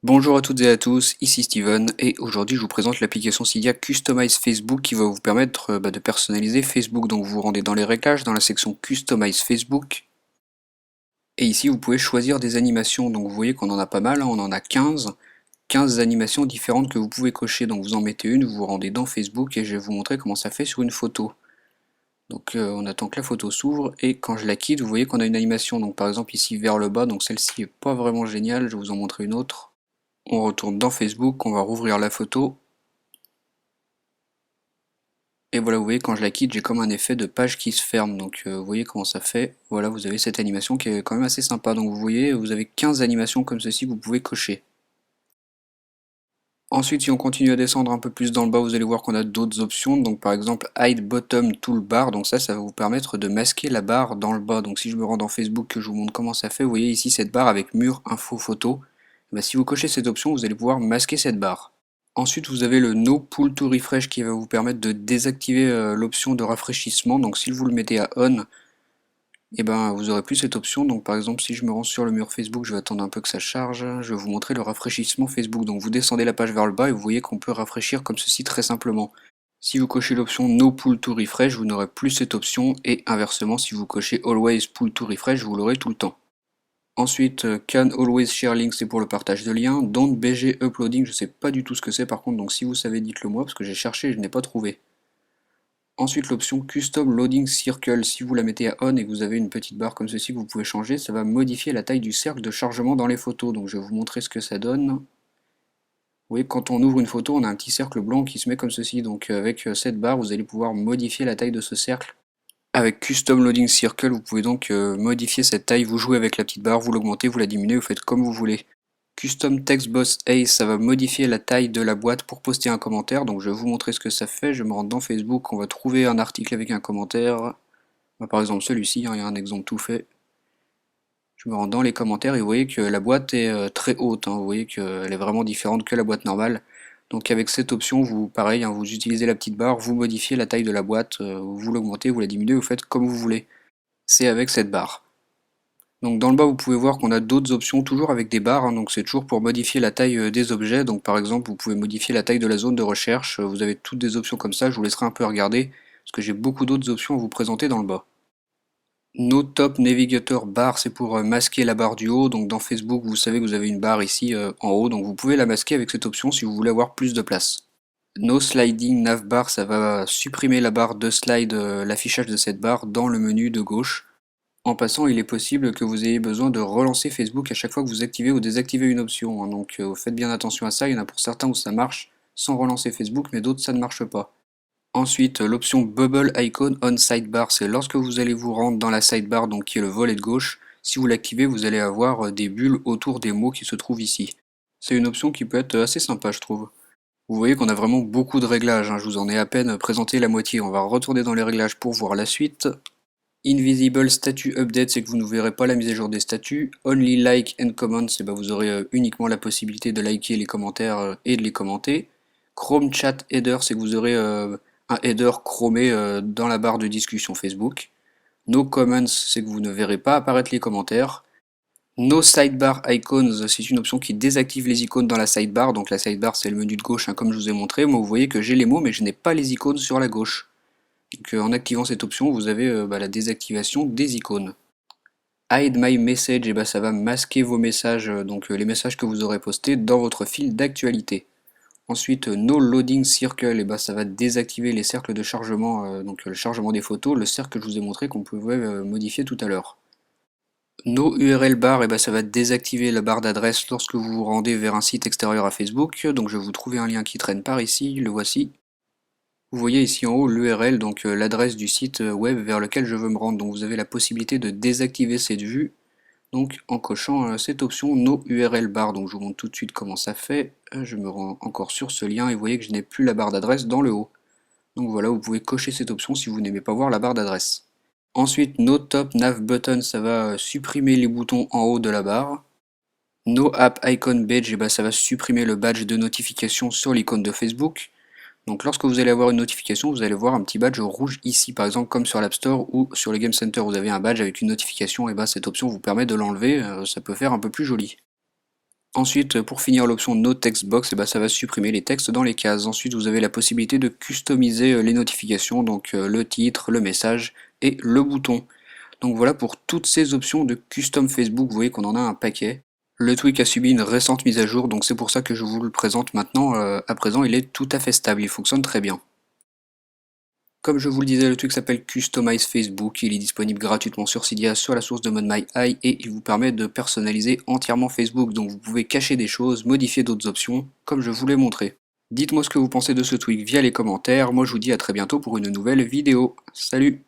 Bonjour à toutes et à tous, ici Steven et aujourd'hui je vous présente l'application Cydia Customize Facebook qui va vous permettre de personnaliser Facebook. Donc vous vous rendez dans les réglages, dans la section Customize Facebook et ici vous pouvez choisir des animations. Donc vous voyez qu'on en a pas mal, hein, on en a 15 animations différentes que vous pouvez cocher. Donc vous en mettez une, vous vous rendez dans Facebook et je vais vous montrer comment ça fait sur une photo. Donc on attend que la photo s'ouvre et quand je la quitte vous voyez qu'on a une animation. Donc par exemple ici vers le bas, donc celle-ci est pas vraiment géniale, je vais vous en montrer une autre. On retourne dans Facebook, on va rouvrir la photo. Et voilà, vous voyez, quand je la quitte, j'ai comme un effet de page qui se ferme. Donc vous voyez comment ça fait. Voilà, vous avez cette animation qui est quand même assez sympa. Donc vous voyez, vous avez 15 animations comme ceci que vous pouvez cocher. Ensuite, si on continue à descendre un peu plus dans le bas, vous allez voir qu'on a d'autres options. Donc par exemple, Hide Bottom Toolbar. Donc ça va vous permettre de masquer la barre dans le bas. Donc si je me rends dans Facebook, que je vous montre comment ça fait, vous voyez ici cette barre avec mur, info, photo. Si vous cochez cette option, vous allez pouvoir masquer cette barre. Ensuite, vous avez le No Pull to Refresh qui va vous permettre de désactiver l'option de rafraîchissement. Donc si vous le mettez à On, et vous aurez plus cette option. Donc par exemple, si je me rends sur le mur Facebook, je vais attendre un peu que ça charge. Je vais vous montrer le rafraîchissement Facebook. Donc vous descendez la page vers le bas et vous voyez qu'on peut rafraîchir comme ceci très simplement. Si vous cochez l'option No Pull to Refresh, vous n'aurez plus cette option. Et inversement, si vous cochez Always Pull to Refresh, vous l'aurez tout le temps. Ensuite, Can Always Share Links, c'est pour le partage de liens. Don't BG Uploading, je sais pas du tout ce que c'est par contre, donc si vous savez, dites-le moi, parce que j'ai cherché et je n'ai pas trouvé. Ensuite, l'option Custom Loading Circle, si vous la mettez à On et que vous avez une petite barre comme ceci que vous pouvez changer, ça va modifier la taille du cercle de chargement dans les photos. Donc je vais vous montrer ce que ça donne. Vous voyez, quand on ouvre une photo, on a un petit cercle blanc qui se met comme ceci. Donc avec cette barre, vous allez pouvoir modifier la taille de ce cercle. Avec Custom Loading Circle, vous pouvez donc modifier cette taille, vous jouez avec la petite barre, vous l'augmentez, vous la diminuez, vous faites comme vous voulez. Custom Text Box Ace, ça va modifier la taille de la boîte pour poster un commentaire, donc je vais vous montrer ce que ça fait. Je me rends dans Facebook, on va trouver un article avec un commentaire. Par exemple celui-ci, hein, il y a un exemple tout fait. Je me rends dans les commentaires et vous voyez que la boîte est très haute, hein, vous voyez qu'elle est vraiment différente que la boîte normale. Donc avec cette option, pareil, hein, vous utilisez la petite barre, vous modifiez la taille de la boîte, vous l'augmentez, vous la diminuez, vous faites comme vous voulez. C'est avec cette barre. Donc dans le bas, vous pouvez voir qu'on a d'autres options, toujours avec des barres, hein, donc c'est toujours pour modifier la taille des objets. Donc par exemple, vous pouvez modifier la taille de la zone de recherche, vous avez toutes des options comme ça, je vous laisserai un peu regarder, parce que j'ai beaucoup d'autres options à vous présenter dans le bas. No Top Navigator Bar, c'est pour masquer la barre du haut. Donc dans Facebook, vous savez que vous avez une barre ici en haut, donc vous pouvez la masquer avec cette option si vous voulez avoir plus de place. No Sliding Nav Bar, ça va supprimer la barre de slide, l'affichage de cette barre dans le menu de gauche. En passant, il est possible que vous ayez besoin de relancer Facebook à chaque fois que vous activez ou désactivez une option, hein. Donc faites bien attention à ça, il y en a pour certains où ça marche sans relancer Facebook, mais d'autres ça ne marche pas. Ensuite, l'option Bubble Icon on Sidebar, c'est lorsque vous allez vous rendre dans la sidebar, donc qui est le volet de gauche. Si vous l'activez, vous allez avoir des bulles autour des mots qui se trouvent ici. C'est une option qui peut être assez sympa, je trouve. Vous voyez qu'on a vraiment beaucoup de réglages, hein, je vous en ai à peine présenté la moitié. On va retourner dans les réglages pour voir la suite. Invisible Statue Update, c'est que vous ne verrez pas la mise à jour des statuts. Only Like and Comment, c'est vous aurez uniquement la possibilité de liker les commentaires et de les commenter. Chrome Chat Header, c'est que vous aurez un header chromé dans la barre de discussion Facebook. No Comments, c'est que vous ne verrez pas apparaître les commentaires. No Sidebar Icons, c'est une option qui désactive les icônes dans la sidebar. Donc la sidebar, c'est le menu de gauche, hein, comme je vous ai montré. Moi, vous voyez que j'ai les mots, mais je n'ai pas les icônes sur la gauche. Donc en activant cette option, vous avez la désactivation des icônes. Hide My Message, ça va masquer vos messages, donc les messages que vous aurez postés dans votre fil d'actualité. Ensuite, No Loading Circle, ça va désactiver les cercles de chargement, donc le chargement des photos, le cercle que je vous ai montré qu'on pouvait modifier tout à l'heure. No URL Bar, ça va désactiver la barre d'adresse lorsque vous vous rendez vers un site extérieur à Facebook. Donc je vais vous trouver un lien qui traîne par ici, le voici. Vous voyez ici en haut l'URL, donc l'adresse du site web vers lequel je veux me rendre. Donc vous avez la possibilité de désactiver cette vue, donc en cochant cette option No URL Bar. Donc je vous montre tout de suite comment ça fait. Je me rends encore sur ce lien et vous voyez que je n'ai plus la barre d'adresse dans le haut. Donc voilà, vous pouvez cocher cette option si vous n'aimez pas voir la barre d'adresse. Ensuite, No Top Nav Button, ça va supprimer les boutons en haut de la barre. No App Icon Badge, ça va supprimer le badge de notification sur l'icône de Facebook. Donc lorsque vous allez avoir une notification, vous allez voir un petit badge rouge ici, par exemple comme sur l'App Store ou sur le Game Center, vous avez un badge avec une notification, et cette option vous permet de l'enlever, ça peut faire un peu plus joli. Ensuite, pour finir l'option No Text Box, ça va supprimer les textes dans les cases. Ensuite, vous avez la possibilité de customiser les notifications, donc le titre, le message et le bouton. Donc voilà pour toutes ces options de custom Facebook, vous voyez qu'on en a un paquet. Le tweak a subi une récente mise à jour, donc c'est pour ça que je vous le présente maintenant. À présent, il est tout à fait stable, il fonctionne très bien. Comme je vous le disais, le truc s'appelle Customize Facebook, il est disponible gratuitement sur Cydia, sur la source de ModMyEye, et il vous permet de personnaliser entièrement Facebook, donc vous pouvez cacher des choses, modifier d'autres options, comme je vous l'ai montré. Dites-moi ce que vous pensez de ce tweak via les commentaires, moi je vous dis à très bientôt pour une nouvelle vidéo. Salut!